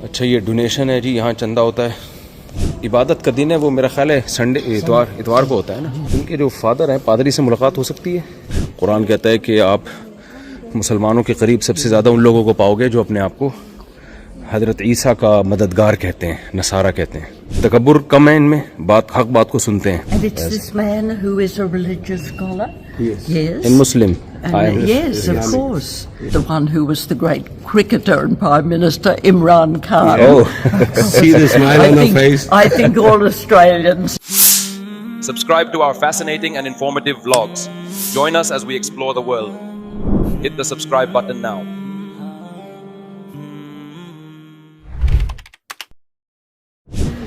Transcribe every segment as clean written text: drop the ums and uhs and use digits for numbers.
اچھا یہ ڈونیشن ہے جی, یہاں چندہ ہوتا ہے. عبادت کا دن ہے, وہ میرا خیال ہے سنڈے اتوار کو ہوتا ہے نا. ان کے جو فادر ہیں پادری سے ملاقات ہو سکتی ہے. قرآن کہتا ہے کہ آپ مسلمانوں کے قریب سب سے زیادہ ان لوگوں کو پاؤ گے جو اپنے آپ کو حضرت عیسیٰ کا مددگار کہتے ہیں, نصارہ کہتے ہیں. تکبر کم ہے ان میں, حق بات کو سنتے ہیں. And it's this man who is a religious scholar? Yes. Yes. In Muslim. And yes, of course. The one who was the great cricketer and Prime Minister, Imran Khan. Oh. See the smile on her face. I think all Australians. Subscribe to our fascinating and informative vlogs. Join us as we explore the world. Hit the subscribe button now.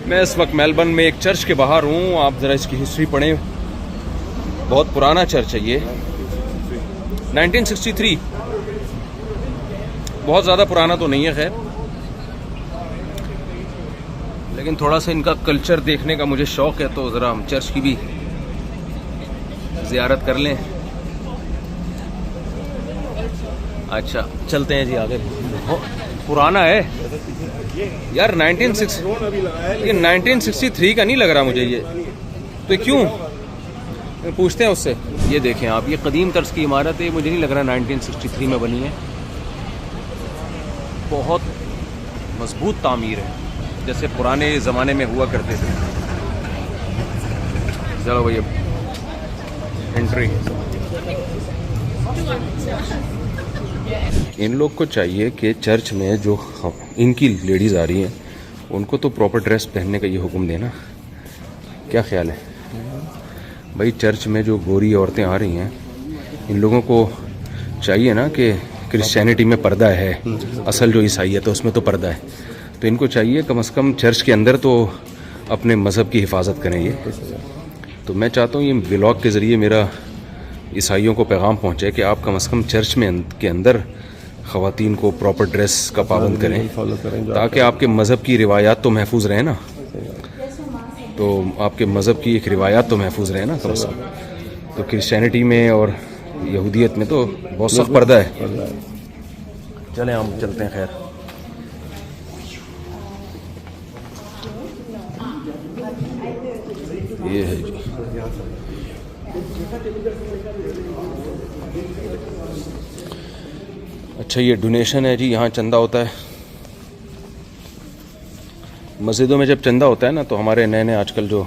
میں اس وقت Melbourne میں ایک church کے باہر ہوں. آپ ذرا اس کی ہسٹری پڑھیں, بہت پرانا چرچ ہے یہ, 1963. بہت زیادہ پرانا تو نہیں ہے خیر, لیکن تھوڑا سا ان کا کلچر دیکھنے کا مجھے شوق ہے, تو ذرا ہم چرچ کی بھی زیارت کر لیں. اچھا چلتے ہیں جی آگے. پرانا ہے یار, 1963 کا نہیں لگ رہا مجھے یہ تو. کیوں پوچھتے ہیں اس سے. یہ دیکھیں آپ, یہ قدیم طرز کی عمارت ہے, مجھے نہیں لگ رہا 1963 میں بنی ہے. بہت مضبوط تعمیر ہے, جیسے پرانے زمانے میں ہوا کرتے تھے. چلو بھائی انٹری. ان لوگ کو چاہیے کہ چرچ میں جو ان کی لیڈیز آ رہی ہیں ان کو تو پراپر ڈریس پہننے کا یہ حکم دینا. کیا خیال ہے بھائی؟ چرچ میں جو گوری عورتیں آ رہی ہیں ان لوگوں کو چاہیے نا کہ کرسچینٹی میں پردہ ہے, اصل جو عیسائیت ہے اس میں تو پردہ ہے, تو ان کو چاہیے کم از کم چرچ کے اندر تو اپنے مذہب کی حفاظت کریں. یہ تو میں چاہتا ہوں یہ ولاگ کے ذریعے میرا عیسائیوں کو پیغام پہنچے کہ آپ کم از کم چرچ میں کے اندر خواتین کو پراپر ڈریس کا پابند کریں, تاکہ آپ کے مذہب کی روایات تو محفوظ رہیں نا. تو آپ کے مذہب کی ایک روایات تو محفوظ رہے نا کم از کم. تو کرسچینٹی میں اور یہودیت میں تو بہت سخت پردہ ہے. چلیں ہم چلتے ہیں. خیر یہ ہے جی اچھا یہ ڈونیشن ہے جی, یہاں چندہ ہوتا ہے. مسجدوں میں جب چندہ ہوتا ہے نا تو ہمارے نئے نئے آج کل جو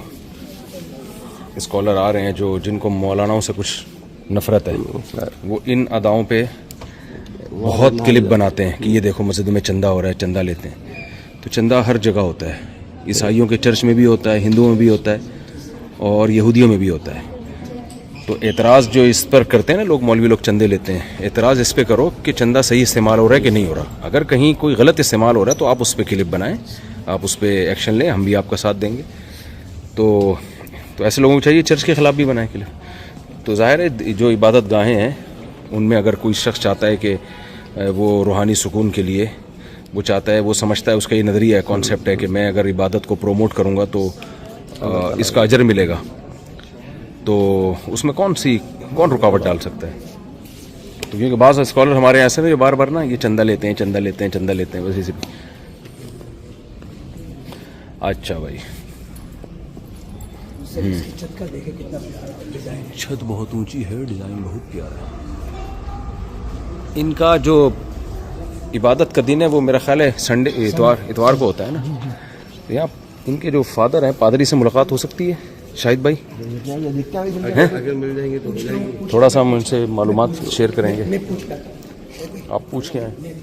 اسکالر آ رہے ہیں جن کو مولاناؤں سے کچھ نفرت ہے, وہ ان اداؤں پہ بہت کلپ بناتے ہیں کہ یہ دیکھو مسجدوں میں چندہ ہو رہا ہے, چندہ لیتے ہیں. تو چندہ ہر جگہ ہوتا ہے, عیسائیوں کے چرچ میں بھی ہوتا ہے, ہندوؤں میں بھی ہوتا ہے, اور یہودیوں میں بھی ہوتا ہے. تو اعتراض جو اس پر کرتے ہیں نا لوگ, مولوی لوگ چندے لیتے ہیں, اعتراض اس پہ کرو کہ چندہ صحیح استعمال ہو رہا ہے کہ نہیں ہو رہا. اگر کہیں کوئی غلط استعمال ہو رہا ہے تو آپ اس پہ کلپ بنائیں, آپ اس پہ ایکشن لیں, ہم بھی آپ کا ساتھ دیں گے. تو ایسے لوگوں کو چاہیے چرچ کے خلاف بھی بنائیں کلپ. تو ظاہر ہے جو عبادت گاہیں ہیں ان میں اگر کوئی شخص چاہتا ہے کہ وہ روحانی سکون کے لیے وہ چاہتا ہے, وہ سمجھتا ہے, اس کا یہ نظریہ ہے, کانسیپٹ ہے کہ میں اگر عبادت کو پروموٹ کروں گا تو اس کا اجر ملے گا, تو اس میں کون رکاوٹ ڈال سکتا ہے؟ تو کیونکہ بعض اسکالر ہمارے ایسے ہیں جو بار بار نا یہ چندہ لیتے ہیں بس اسی پہ. اچھا بھائی, چھت بہت اونچی ہے, ڈیزائن بہت پیارا ہے. ان کا جو عبادت کا دن ہے وہ میرا خیال ہے سنڈے اتوار کو ہوتا ہے نا. یہاں ان کے جو فادر ہیں پادری سے ملاقات ہو سکتی ہے شاہد بھائی, اگر مل جائیں گے تو تھوڑا سا ہم ان سے معلومات شیئر کریں گے. آپ پوچھ کے آئیں.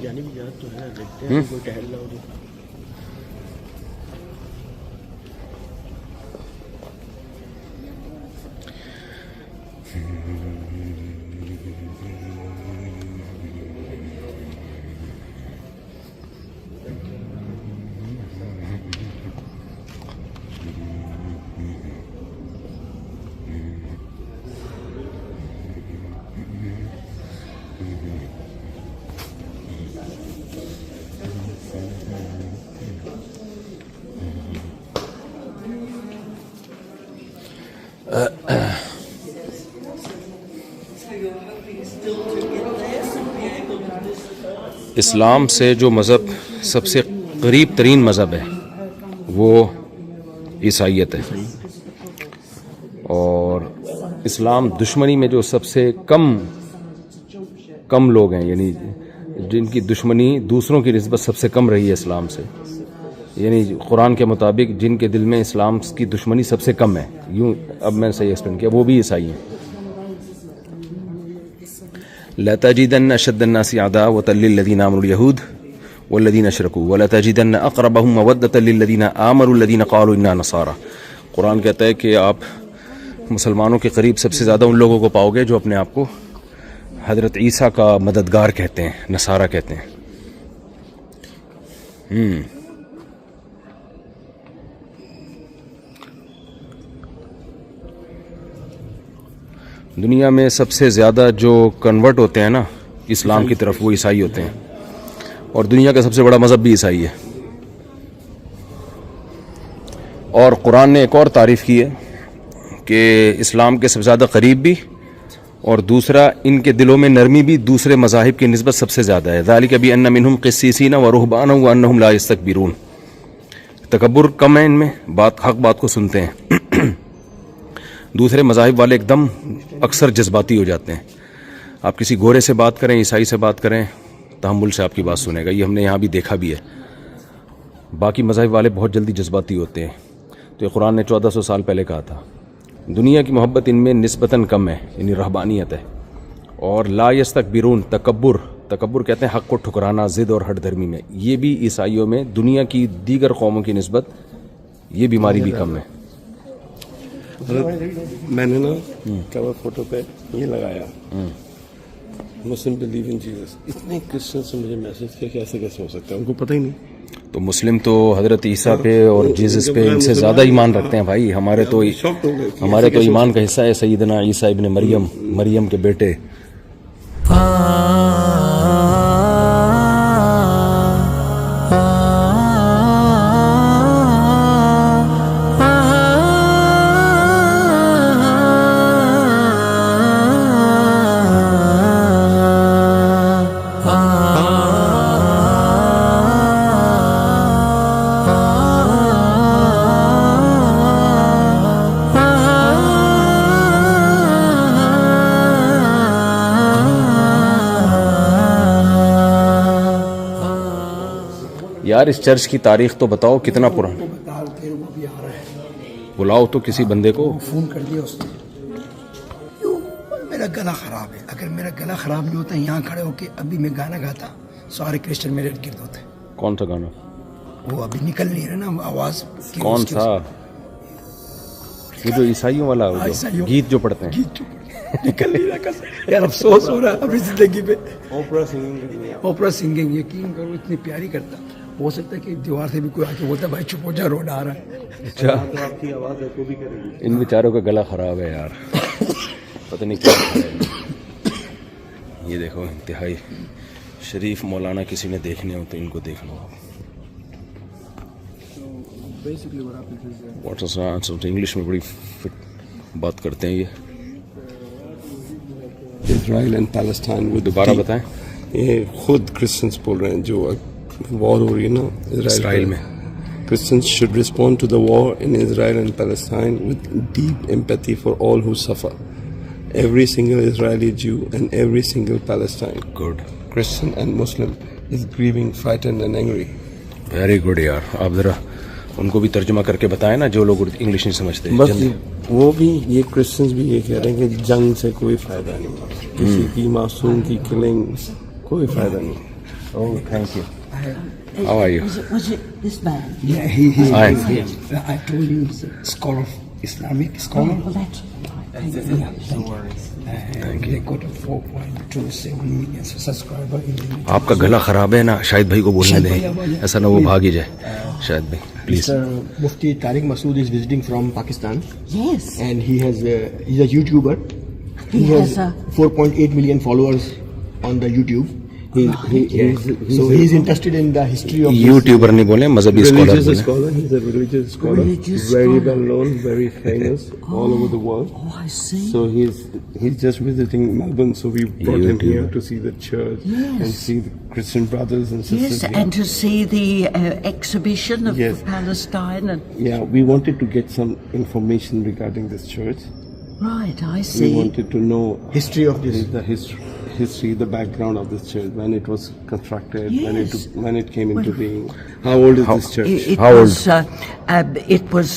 جانب تو ہے, دیکھتے ہیں کوئی ٹہل رہا ہو. اسلام سے جو مذہب سب سے قریب ترین مذہب ہے وہ عیسائیت ہے، اور اسلام دشمنی میں جو سب سے کم لوگ ہیں، یعنی جن کی دشمنی دوسروں کی نسبت سب سے کم رہی ہے اسلام سے، یعنی قرآن کے مطابق جن کے دل میں اسلام کی دشمنی سب سے کم ہے، یوں اب میں نے صحیح ایکسپلین کیا، وہ بھی عیسائی ہیں. لَتَجِدَنَّ أَشَدَّ النَّاسِ عَدَاوَةً لِلَّذِينَ آمَنُوا الْيَهُودَ وَالَّذِينَ أَشْرَكُوا وَلَتَجِدَنَّ أَقْرَبَهُم مَّوَدَّةً لِلَّذِينَ آمَنُوا الَّذِينَ قَالُوا إِنَّا نَصَارَى. قرآن کہتا ہے کہ آپ مسلمانوں کے قریب سب سے زیادہ ان لوگوں کو پاؤ گے جو اپنے آپ کو حضرت عیسیٰ کا مددگار کہتے ہیں، نصارہ کہتے ہیں. دنیا میں سب سے زیادہ جو کنورٹ ہوتے ہیں نا اسلام کی طرف وہ عیسائی ہوتے ہیں، اور دنیا کا سب سے بڑا مذہب بھی عیسائی ہے. اور قرآن نے ایک اور تعریف کی ہے کہ اسلام کے سب سے زیادہ قریب بھی، اور دوسرا ان کے دلوں میں نرمی بھی دوسرے مذاہب کی نسبت سب سے زیادہ ہے. ذالک بأن منہم قسیسین ورہبانا وانہم لا یستکبرون. تکبر کم ہے ان میں، حق بات کو سنتے ہیں. دوسرے مذاہب والے ایک دم اکثر جذباتی ہو جاتے ہیں. آپ کسی گورے سے بات کریں، عیسائی سے بات کریں، تحمل سے آپ کی بات سنے گا. یہ ہم نے یہاں بھی دیکھا بھی ہے. باقی مذاہب والے بہت جلدی جذباتی ہوتے ہیں. تو یہ قرآن نے 1400 سال پہلے کہا تھا. دنیا کی محبت ان میں نسبتاً کم ہے، یعنی رہبانیت ہے. اور لا یستکبرون، تکبر کہتے ہیں حق کو ٹھکرانا، ضد اور ہٹ دھرمی میں. یہ بھی عیسائیوں میں دنیا کی دیگر قوموں کی نسبت یہ بیماری بھی کم ہے. میں نے نا کور فوٹو پہ یہ لگایا مسلم بلیو ان جیزس. اتنے کرسچن سے مجھے میسج کیا کہ ایسے کیسے ہو سکتا ہے، ان کو پتہ ہی نہیں. تو مسلم تو حضرت عیسیٰ پہ اور جیزس پہ ان سے زیادہ ایمان رکھتے ہیں بھائی. ہمارے تو ایمان کا حصہ ہے سیدنا عیسیٰ ابن مریم کے بیٹے. یار اس چرچ کی تاریخ تو بتاؤ کتنا پرانا. بلاؤ تو کسی بندے کو. فون کر دیا اس نے. میرا گلا خراب ہے، اگر میرا گلا خراب نہیں ہوتا یہاں کھڑے ہو کے ابھی میں گانا گاتا سارے کرسچن میرے ارد گرد ہوتے. کون سا گانا؟ وہ ابھی نکل نہیں رہا نا آواز. کون سا؟ وہ جو عیسائیوں والا گیت جو پڑھتے ہیں. نکل نہیں رہا یار، افسوس ہو رہا ہے ابھی زندگی پہ. اوپرا سنگنگ یقین کرو اتنی پیاری کرتا. ہو سکتا ہے کہ دیوار سے بھی کوئی آ کے بولتا ہے بھائی چپ ہو جا، روڈ آ رہا ہے. اچھا، ان بیچاروں کا گلا خراب ہے یار، پتہ نہیں کیا ہے. یہ دیکھو انتہائی شریف مولانا کسی نے دیکھنے ہو تو ان کو دیکھ لو. انگلش میں بڑی بات کرتے ہیں یہ. Israel and Palestine. وہ دوبارہ بتائیں. یہ خود کرسچنس بول رہے ہیں جو وار ہو رہی ہے نا اسرائیل میں. Christians should respond to the war in Israel and Palestine with deep empathy for all who suffer. Every single Israeli Jew and every single Palestine, good Christian and Muslim, is grieving, frightened and angry. Very good یار. آپ ذرا ان کو بھی ترجمہ کر کے بتائیں نا جو لوگ انگلش نہیں سمجھتے. بس وہ بھی یہ کرسچنز بھی یہ کہہ رہے ہیں کہ جنگ سے کوئی فائدہ نہیں، کسی کی معصوم کی کلنگ کوئی فائدہ نہیں. Oh, thank you. How are you? Was it this man? Yeah, he's Hi. I told you he's a scholar, Islamic scholar. Well, that's They got a 4.27 million subscriber in the آپ کا گلا خراب ہے نا، شاید بھائی کو بولنے دیں، ایسا نہ وہ بھاگ ہی جائے. شاید بھائی please. Mufti Tariq Masood is visiting from Pakistan, yes. and he's a YouTuber. He has a 4.8 million followers on the YouTube. So he's interested in the history of YouTuber नहीं बोले, मजहबी स्कॉलर religious बोले. scholar. He's a religious scholar, Religious very scholar. well known, very famous all over the world. Oh, I see. So he's just visiting Melbourne, so we brought him here YouTuber. to see the church Yes. and see the Christian brothers and sisters Yes, here. and to see the exhibition of Yes. Palestine. And Yeah, we wanted to get some information regarding this church. right, I We see. wanted to know history of this. the history, the background of this church, when it was constructed, Yes. when it came into being. How old is this church? How old? It was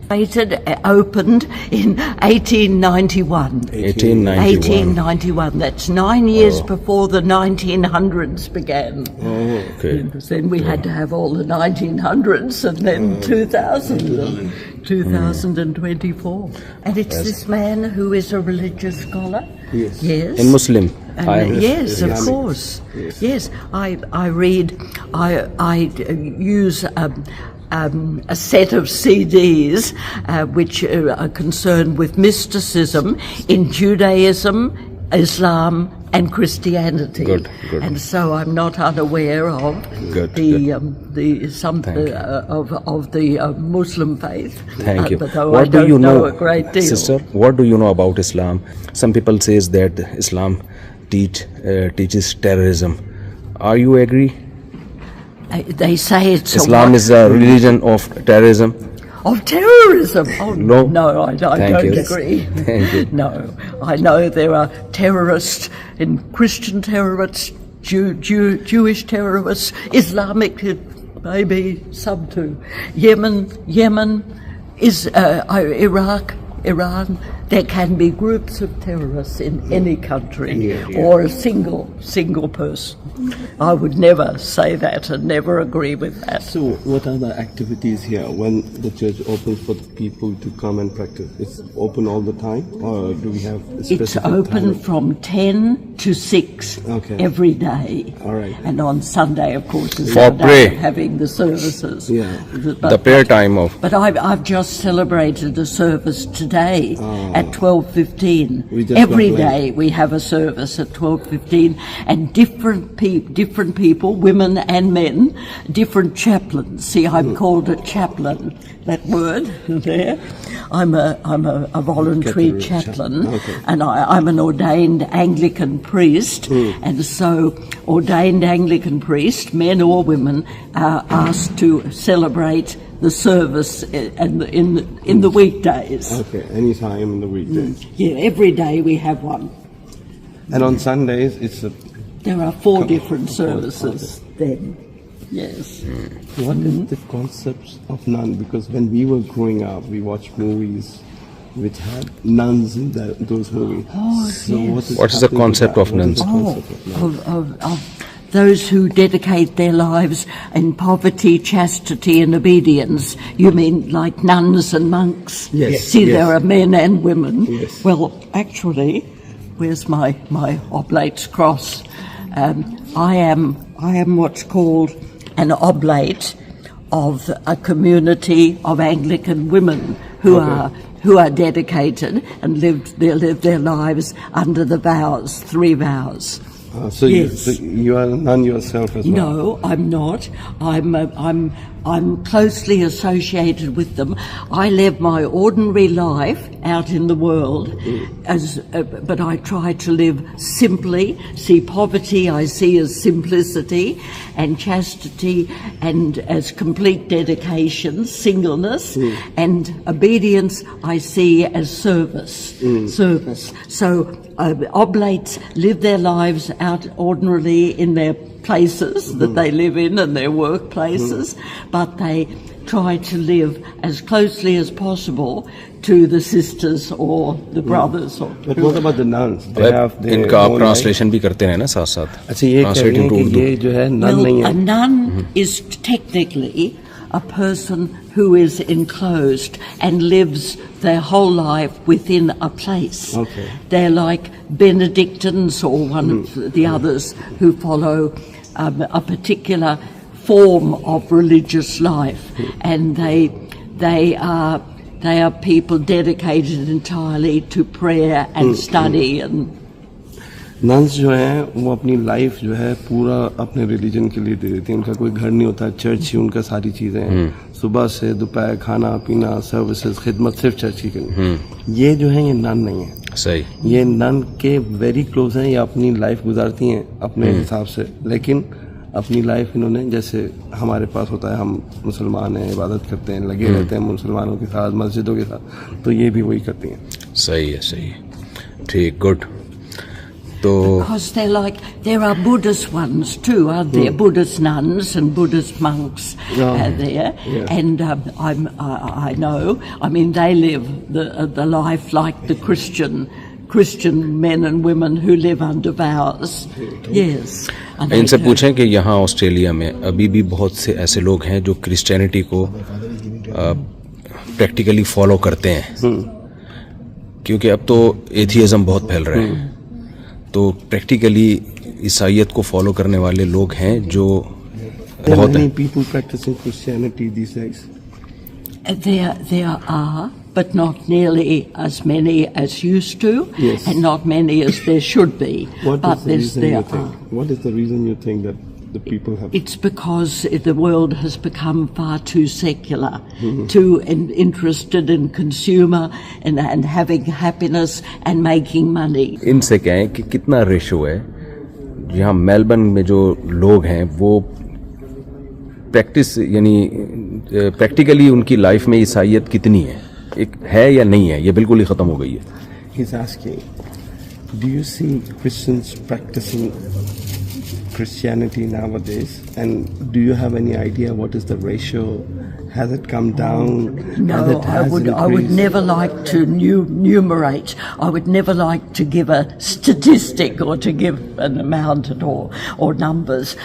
created, opened in 1891. 1891. 1891. That's 9 years before the 1900s began. Okay. Then we had to have all the 1900s and then 2000, 2024. And it's this man who is a religious scholar. Yes. Yes. In Muslim. And, yes, of Islamic. course. Yes. Yes, I read. I use a set of CDs which are concerned with mysticism in Judaism, Islam, and Christianity. Good, good. And so I'm not unaware of Good, of the Muslim faith. Thank you. But though What I do don't you know, a great deal. sister? What do you know about Islam? Some people says that Islam teaches terrorism. Are you agree? They say it's Islam is a religion of terrorism. Of terrorism? Oh, No. No, I Thank don't you. agree. Thank you. No, I know there are terrorists, and Christian terrorists, Jewish terrorists, Islamic, maybe some too. Yemen is Iraq, Iran. There can be groups of terrorists in any country, or a single person. I would never say that and never agree with that. So, what are the activities here when the church opens for the people to come and practice? It's open all the time, or do we have a specific It's open time? from 10 to 6 Okay. every day. All right. And on Sunday, of course, is For our day prayer. of having the services. Yeah. The prayer time of. But I've just celebrated a service today at 12:15. We just Every got late. day we have a service at 12:15, and different people, women and men, different chaplains. See, I'm called a chaplain. That word there. I'm a voluntary Catholic chaplain, Okay. and I'm an ordained Anglican priest, and so ordained Anglican priest, men or women, are asked to celebrate the service in the weekdays. Okay, anytime in the weekdays. Yeah, every day we have one. And on Sundays, it's a. There are 4 different services then. Yes. What is the concept of nun? Because when we were growing up, we watched movies which had nuns in those movies. Oh, so yes. What is the happening to concept that? of What is nuns? the concept of nuns? Of those who dedicate their lives in poverty, chastity and obedience. You mean like nuns and monks? Yes, See, yes. there are men and women. Yes. Well, actually, where's my oblate's cross? I am what's called an oblate of a community of Anglican women who are dedicated and live their lives under the vows, 3 vows. So, Yes. you are a nun yourself as well? No, I'm not. I'm closely associated with them. I live my ordinary life out in the world, but I try to live simply. See, poverty I see as simplicity, and chastity and as complete dedication, singleness, and obedience I see as service. Service. So oblates live their lives out ordinarily in their places that they live in and their workplaces, but they try to live as closely as possible to the sisters or the brothers. But what about the nuns? They have their इनका आप own translation भी करते हैं ना साथ साथ. अच्छा, ये कह रहे हैं कि ये जो है nun नहीं Well, a है. nun is technically a person who is enclosed and lives their whole life within a place. Okay. They're like Benedictines or one of the others who follow a particular form of religious life, and they are people dedicated entirely to prayer and study and. Nuns جو ہیں وہ اپنی life جو ہے پورا اپنے religion کے لیے دے دیتی ہیں. ان کا کوئی گھر نہیں ہوتا, چرچ ہی ان کا ساری چیزیں ہیں, صبح سے دوپہر کھانا پینا سروسز خدمت صرف چرچ ہی کرنی. یہ جو ہیں یہ نن نہیں ہیں, صحیح, یہ نن کے ویری کلوز ہیں, یہ اپنی لائف گزارتی ہیں اپنے حساب سے, لیکن اپنی لائف انہوں نے جیسے ہمارے پاس ہوتا ہے, ہم مسلمان ہیں عبادت کرتے ہیں لگے رہتے ہیں مسلمانوں کے ساتھ مسجدوں کے ساتھ, تو یہ بھی وہی کرتی ہیں. صحیح ہے, صحیح ہے, ٹھیک, گڈ. تو Because there are Buddhist ones too, aren't there? Buddhist nuns and Buddhist monks there. Yeah. And I know, I mean, they live the life like the Christian men and women who live under vows. Yes. And ان سے پوچھیں کہ یہاں Australia میں ابھی بھی بہت سے ایسے لوگ ہیں جو کرسچینٹی کو پریکٹیکلی فالو کرتے ہیں, کیونکہ اب تو ایتھیزم بہت پھیل رہے ہیں, تو پریکٹیکلی عیسائیت کو فالو کرنے والے لوگ ہیں جو بہت ہیں. people practicing Christianity these days. There are, but not nearly as many as used to, Yes. and not many as there should be. What But is the reason there you think? What is the reason you think that the people have? It's because the world has become far too secular, too interested in consumer and having happiness and making money. ان سے کہیں کہ کتنا ratio ہے یہاں Melbourne میں جو لوگ ہیں وہ پریکٹس یعنی پریکٹیکلی ان کی لائف میں عیسائیت کتنی ہے یا نہیں ہے, یہ بالکل ہی ختم ہو گئی ہے. He's asking, do you see Christians practicing Christianity nowadays, and do you have any idea what is the ratio? Has it come down? No, Has I would increased? never like to numerate. I would never like to give a statistic or to give an amount at all, or numbers.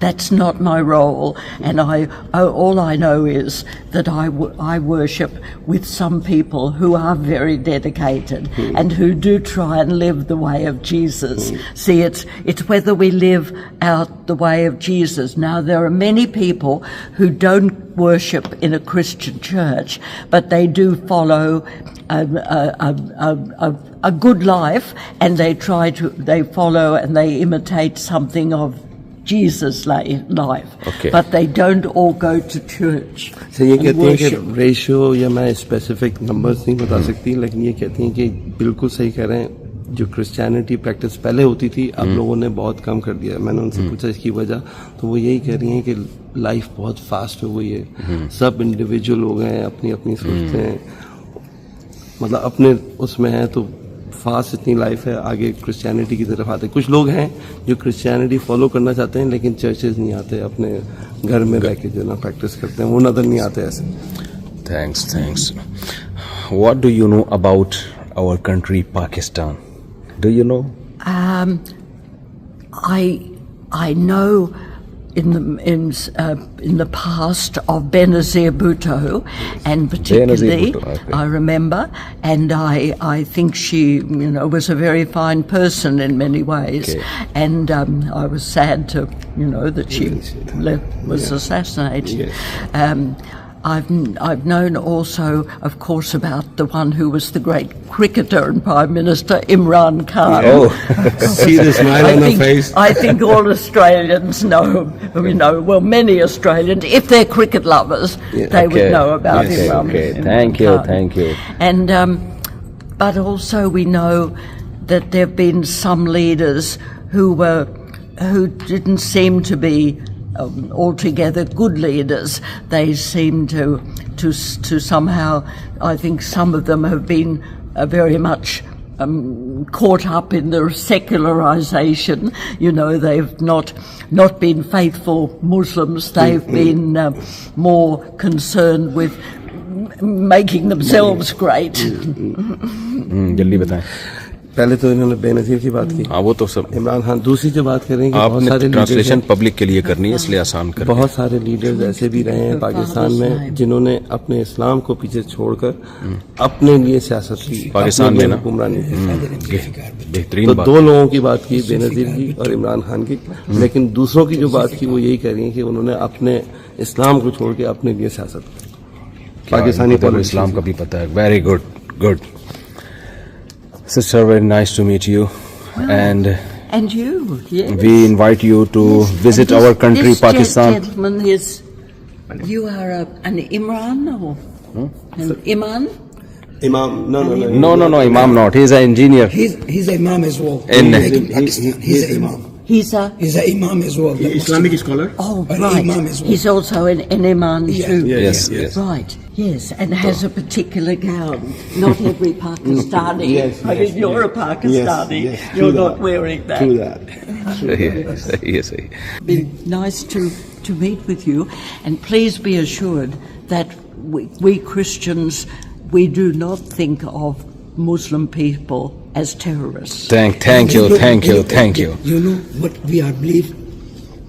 That's not my role, and all I know is that I worship with some people who are very dedicated and who do try and live the way of Jesus. See, it's whether we live out the way of Jesus. Now, there are many people who don't worship in a Christian church, but they do follow a good life, and they follow and they imitate something of Jesus' life, Okay. but they don't all go to church. So یہ and کہتے ہیں کہ worship. Ratio یا میں specific numbers نہیں بتا سکتی, لیکن یہ کہتی ہیں کہ بالکل صحیح کہہ رہے ہیں, جو کرسچینٹی پریکٹس پہلے ہوتی تھی اب لوگوں نے بہت کم کر دیا. میں نے ان سے پوچھا اس کی وجہ, تو وہ یہی کہہ رہی ہیں کہ لائف بہت فاسٹ ہو گئی ہے, سب انڈیویجول ہو گئے ہیں, اپنی اپنی سوچتے ہیں, مطلب اپنے اس میں ہیں, تو فاسٹ اتنی لائف ہے, آگے کرسچینٹی کی طرف آتے. کچھ لوگ ہیں جو کرسچینٹی فالو کرنا چاہتے ہیں لیکن چرچز نہیں آتے, اپنے گھر میں رہ کے جو نا پریکٹس کرتے ہیں, وہ نظر نہیں آتے ایسے. Thanks. What do you know about our country Pakistan? Do you know? I know in the past of Benazir Bhutto, and particularly Benazir Bhutto, okay. I remember, and I think she was a very fine person in many ways, Okay. and I was sad to that she was assassinated. Yes. I've known also, of course, about the one who was the great cricketer and Prime Minister, Imran Khan. Oh. See the smile on her face. I think all Australians know, well, many Australians, if they're cricket lovers, they would know about Yes, Imran. okay. Imran Thank you. And, but also we know that there have been some leaders who didn't seem to be altogether good leaders. They seem to somehow, I think some of them have been very much caught up in the secularization. They've not been faithful Muslims. They've been more concerned with making themselves great. جلدی بتائیں. پہلے تو انہوں نے بے نظیر کی بات کی, ہاں وہ تو سب عمران خان. دوسری جو بات کریں کہ آپ بہت نے سارے ٹرانسلیشن پبلک کے لیے کرنی ہے, اس لیے آسان کر. بہت سارے لیڈرز ایسے بھی رہے ہیں پاکستان میں جنہوں نے اپنے اسلام کو پیچھے چھوڑ کر اپنے لیے سیاست کی, پاکستان میں حکمرانی کی. بہترین تو بات. دو لوگوں کی بات کی, بے نظیر کی اور عمران خان کی, لیکن دوسروں کی جو بات کی وہ یہی کہہ رہی ہیں کہ انہوں نے اپنے اسلام کو چھوڑ کے اپنے لیے سیاست کی. پاکستانی اسلام کا بھی پتہ ہے. Very good. Sister, very nice to meet you. And you, yes. we invite you to visit our country, This Pakistan. gentleman is, you are an Imran or an Iman? Imam, no, No, Imam not. He is an engineer. He's an imam as well. In- Like in Pakistan, he's an imam. He's a, He's an imam as well. the Islamic scholar. oh An right, imam as well. he's also an Iman too. Yes. Right, yes, and has a particular gown. Not every Pakistani. Yes, I mean, you're a Pakistani. yes, true You're that. not wearing that. True that. Yes. Been nice to meet with you, and please be assured that we Christians, we do not think of Muslim people as terrorists. Thank you. You know what we are believe?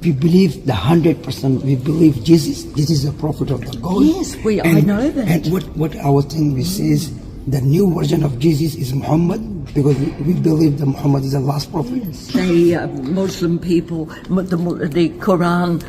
We believe the 100%. We believe Jesus is the prophet of the God. Yes, I know that. And what our thing we say is the new version of Jesus is Muhammad, because we believe that Muhammad is the last prophet. They Muslim people, the Quran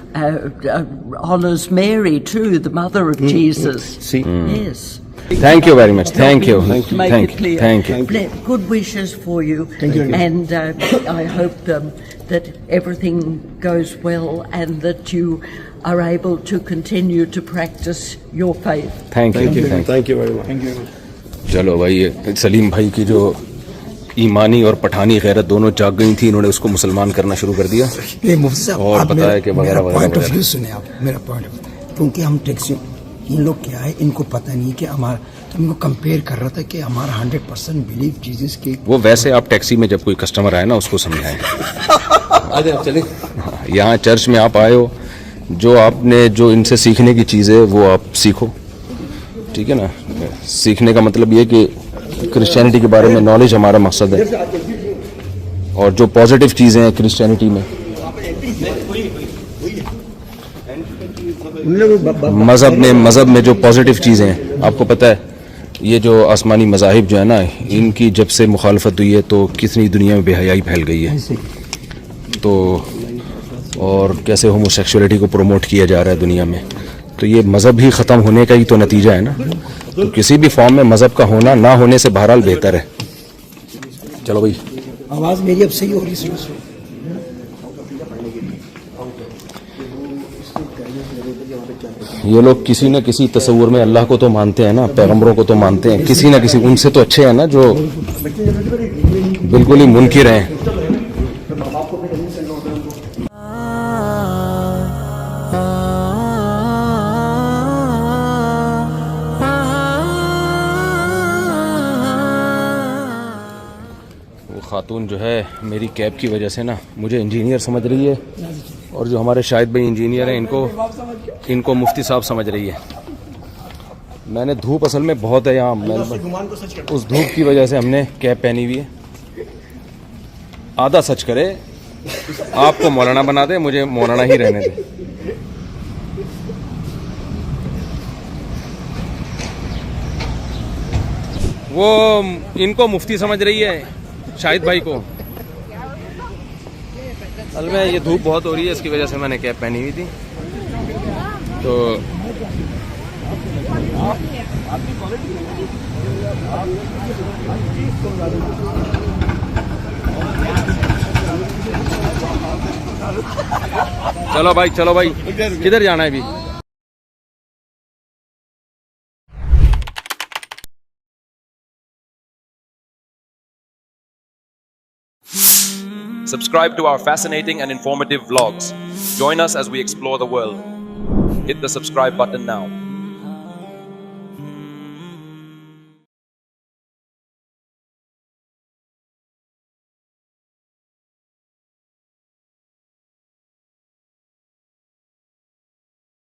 honors Mary too, the mother of Jesus. See? Yes. Thank you very much. Thank you. To make it clear. Thank you. Good wishes for you. And I hope that everything goes well and that you are able to continue to practice your faith. Thank you. Thank you very much. چلو بھائی سلیم بھائی کی جو ایمانی اور پٹھانی غیرت دونوں جاگ گئی تھی، انہوں نے اس کو مسلمان کرنا شروع کر دیا. نہیں مفتی صاحب، اور آپ بتایا کہ وغیرہ میرا وغیرہ پوائنٹ آف وغیرہ. ویو سنیں آپ میرا پوائنٹ آف ویو. کیونکہ ہم ٹیکسی ان لوگ کیا ہے، ان کو پتہ نہیں کہ ہمارا، ہم کو کمپیئر کر رہا تھا کہ ہمارا 100% بلیف جیزس کے. وہ ویسے آپ ٹیکسی میں جب کوئی کسٹمر آئے نا اس کو سمجھائیں. چلیں. یہاں چرچ میں آپ آئے ہو، جو آپ نے جو ان سے سیکھنے کی چیز ہے وہ آپ سیکھو، ٹھیک ہے نا. سیکھنے کا مطلب یہ کہ کرسچینٹی کے بارے میں نالج ہمارا مقصد ہے، اور جو پازیٹیو چیزیں ہیں کرسچینٹی میں، مذہب میں جو پازیٹیو چیزیں ہیں، آپ کو پتہ ہے یہ جو آسمانی مذاہب جو ہے نا، ان کی جب سے مخالفت ہوئی ہے تو کتنی دنیا میں بے حیائی پھیل گئی ہے. تو اور کیسے ہومو سیکشولیٹی کو پروموٹ کیا جا رہا ہے دنیا میں. تو یہ مذہب ہی ختم ہونے کا ہی تو نتیجہ ہے نا. تو کسی بھی فارم میں مذہب کا ہونا نہ ہونے سے بہرحال بہتر ہے. چلو بھائی، آواز میری اب صحیح ہو رہی ہے. یہ لوگ کسی نہ کسی تصور میں اللہ کو تو مانتے ہیں نا، پیغمبروں کو تو مانتے ہیں، کسی نہ کسی ان سے تو اچھے ہیں نا جو بالکل ہی منکر ہیں. خاتون جو ہے میری کیب کی وجہ سے نا مجھے انجینئر سمجھ رہی ہے، اور جو ہمارے شاہد بھائی انجینئر ہیں ان کو مفتی صاحب سمجھ رہی ہے. میں نے دھوپ اصل میں بہت ہے یہاں، اس دھوپ کی وجہ سے ہم نے کیب پہنی ہوئی ہے. آدھا سچ کرے، آپ کو مولانا بنا دے، مجھے مولانا ہی رہنے دے. وہ ان کو مفتی سمجھ رہی ہے شاہد بھائی کو. اصل میں یہ دھوپ بہت ہو رہی ہے، اس کی وجہ سے میں نے کیپ پہنی ہوئی تھی. تو چلو بھائی کدھر جانا ہے ابھی؟ Subscribe to our fascinating and informative vlogs. Join us as we explore the world. Hit the subscribe button now.